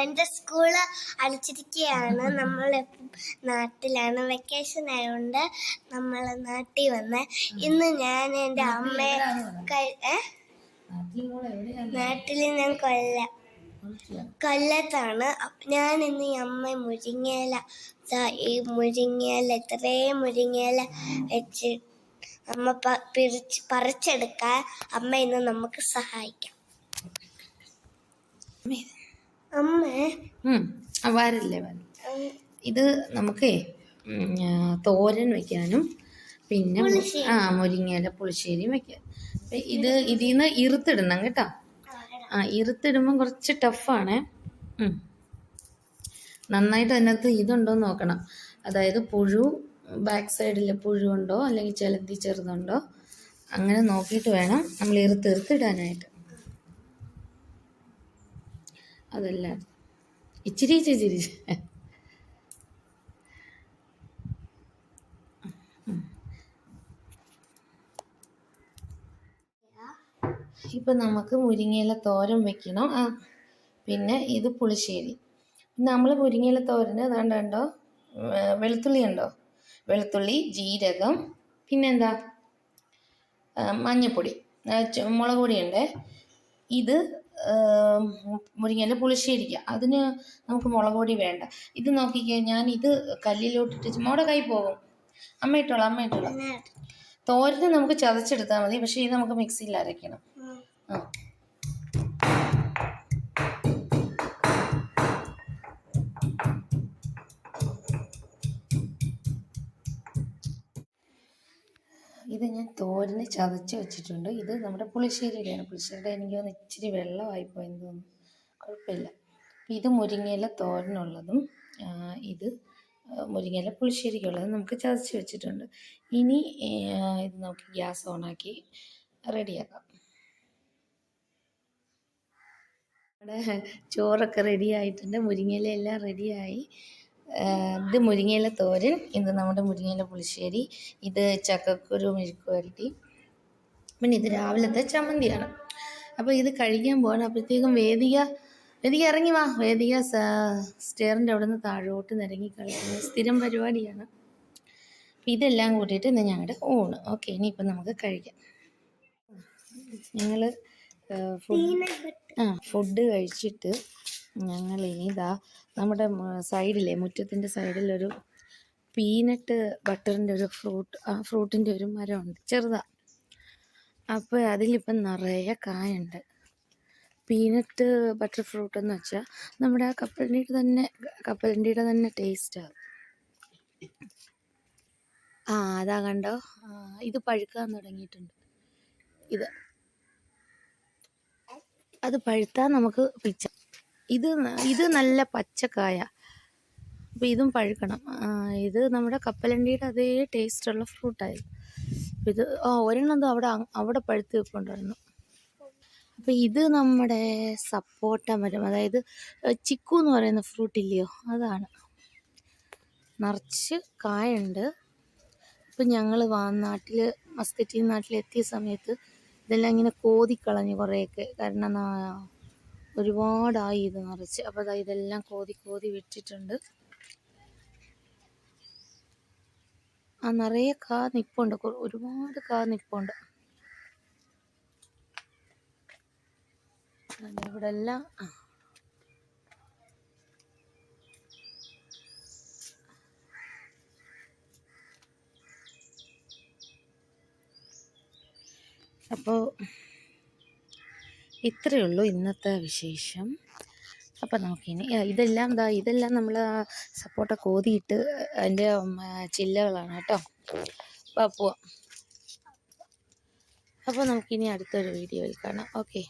എൻ്റെ സ്കൂള് അടച്ചിരിക്കുകയാണ്. നമ്മൾ നാട്ടിലാണ്, വെക്കേഷൻ ആയതുകൊണ്ട് നമ്മൾ നാട്ടിൽ വന്ന് ഇന്ന് ഞാൻ എൻ്റെ അമ്മയെ നാട്ടിൽ ഞാൻ കൊല്ലത്താണ്. ഞാൻ ഇന്ന് ഈ അമ്മ മുരിങ്ങയില ഇത്രയും മുരിങ്ങയില വെച്ച് അമ്മ പറിച്ചെടുക്കാൻ അമ്മ ഇന്ന് നമുക്ക് സഹായിക്കാം. അമ്മ വരില്ലേ ഇത് നമുക്ക് തോരൻ വെക്കാനും പിന്നെ മുരിങ്ങയില പുളിശ്ശേരിയും വെക്കാം. ഇതിൽ നിന്ന് ഇറുത്തിടണം കേട്ടോ. ഇറുത്തിടുമ്പോൾ കുറച്ച് ടഫാണ്. നന്നായിട്ട് അതിനകത്ത് ഇതുണ്ടോയെന്ന് നോക്കണം. അതായത് പുഴു ബാക്ക് സൈഡിൽ പുഴുണ്ടോ അല്ലെങ്കിൽ ചിലന്തി ചെറുതുണ്ടോ അങ്ങനെ നോക്കിയിട്ട് വേണം നമ്മൾ ഇറുത്തിടാനായിട്ട്. അതല്ല ഇച്ചിരി ഇപ്പം നമുക്ക് മുരിങ്ങയില തോരൻ വെക്കണം. പിന്നെ ഇത് പുളിശ്ശേരി. നമ്മൾ മുരിങ്ങയില തോരന് അതാണ്ടോ വെളുത്തുള്ളി ഉണ്ടോ, വെളുത്തുള്ളി, ജീരകം, പിന്നെന്താ മഞ്ഞൾപ്പൊടി, മുളക് പൊടിയുണ്ട്. ഇത് മുരിങ്ങയില പുളിശ്ശേരിക്ക. അതിന് നമുക്ക് മുളക് പൊടി വേണ്ട. ഇത് നോക്കിക്കേ, ഞാൻ ഇത് കല്ലിലോട്ടിട്ട് മോടെ കൈ പോകും. അമ്മ ഇട്ടോളാം. തോരന് നമുക്ക് ചതച്ചെടുത്താൽ മതി, പക്ഷേ ഇത് നമുക്ക് മിക്സിയിൽ അരയ്ക്കണം. ഇത് ഞാൻ തോരന് ചതച്ച് വെച്ചിട്ടുണ്ട്. ഇത് നമ്മുടെ പുളിശ്ശേരിയുടെയാണ്. പുളിശ്ശേരിയുടെ എനിക്ക് തോന്നുന്നു ഇച്ചിരി വെള്ളമായിപ്പോയെന്ന് തോന്നുന്നു. കുഴപ്പമില്ല. ഇത് മുരിങ്ങയില തോരനുള്ളതും ഇത് മുരിങ്ങയില പുളിശ്ശേരിക്കുള്ളതും നമുക്ക് ചതച്ച് വെച്ചിട്ടുണ്ട്. ഇനി ഇത് നമുക്ക് ഗ്യാസ് ഓണാക്കി റെഡിയാക്കാം. നമ്മുടെ ചോറൊക്കെ റെഡി ആയിട്ടുണ്ട്. മുരിങ്ങയില എല്ലാം റെഡിയായി. ഇത് മുരിങ്ങയില തോരൻ, ഇത് നമ്മുടെ മുരിങ്ങയില പുളിശ്ശേരി, ഇത് ചക്കക്കുരു മെഴുക്ക് വരട്ടി, പിന്നെ ഇത് രാവിലത്തെ ചമ്മന്തിയാണ്. അപ്പോൾ ഇത് കഴിക്കാൻ പോകണം. അപ്പോഴത്തേക്കും വേദിക ഇറങ്ങി വാ. വേദിക സ്റ്റെയറിൻ്റെ അവിടെ നിന്ന് താഴോട്ട് നിരങ്ങി കളിക്കുന്നത് സ്ഥിരം പരിപാടിയാണ്. അപ്പം ഇതെല്ലാം കൂട്ടിയിട്ട് ഇന്ന് ഞങ്ങളുടെ ഊണ്. ഓക്കെ, ഇനിയിപ്പം നമുക്ക് കഴിക്കാം. ഞങ്ങൾ ഫുഡ് കഴിച്ചിട്ട് ഞങ്ങൾ ഇനി നമ്മുടെ സൈഡിലെ മുറ്റത്തിൻ്റെ സൈഡിലൊരു പീനട്ട് ബട്ടറിൻ്റെ ഒരു ഫ്രൂട്ടിൻ്റെ ഒരു മരമുണ്ട്, ചെറുതാണ്. അപ്പോൾ അതിലിപ്പം നിറയെ കായുണ്ട്. പീനട്ട് ബട്ടർ ഫ്രൂട്ട് എന്ന് വെച്ചാൽ നമ്മുടെ ആ കപ്പലണ്ടിയുടെ തന്നെ ടേസ്റ്റാണ്. അതാ കണ്ടോ, ഇത് പഴുക്കാൻ തുടങ്ങിയിട്ടുണ്ട്. അത് പഴുത്താൽ നമുക്ക് ഇത് നല്ല പച്ചക്കായ. അപ്പോൾ ഇതും പഴുക്കണം. ഇത് നമ്മുടെ കപ്പലണ്ടിയുടെ അതേ ടേസ്റ്റുള്ള ഫ്രൂട്ടായിരുന്നു. ഇത് ഒരെണ്ണം അവിടെ പഴുത്ത് വെപ്പുണ്ടായിരുന്നു. അപ്പോൾ ഇത് നമ്മുടെ സപ്പോട്ട മരം, അതായത് ചിക്കു എന്ന് പറയുന്ന ഫ്രൂട്ട് ഇല്ലയോ, അതാണ്. നിറച്ച് കായുണ്ട്. ഇപ്പം ഞങ്ങൾ മസ്കറ്റിൽ നാട്ടിലെത്തിയ സമയത്ത് ഇതെല്ലാം ഇങ്ങനെ കോതിക്കളഞ്ഞ് കുറേയൊക്കെ, കാരണം ഒരുപാടായി ഇത് നിറച്ച്. അപ്പോൾ ഇതെല്ലാം കോതി വിട്ടിട്ടുണ്ട്. നിറയെ നിപ്പുണ്ട്, ഒരുപാട് നിപ്പുണ്ട്. ഇവിടെ എല്ലാം അപ്പോൾ ഇത്രയേ ഉള്ളൂ ഇന്നത്തെ വിശേഷം. അപ്പോൾ നമുക്കിനി ഇതെല്ലാം നമ്മൾ സപ്പോട്ട കോതിയിട്ട് അതിൻ്റെ ചില്ലകളാണ് കേട്ടോ. അപ്പോൾ പോവാം. അപ്പോൾ നമുക്കിനി അടുത്തൊരു വീഡിയോയിൽ കാണാം. ഓക്കെ.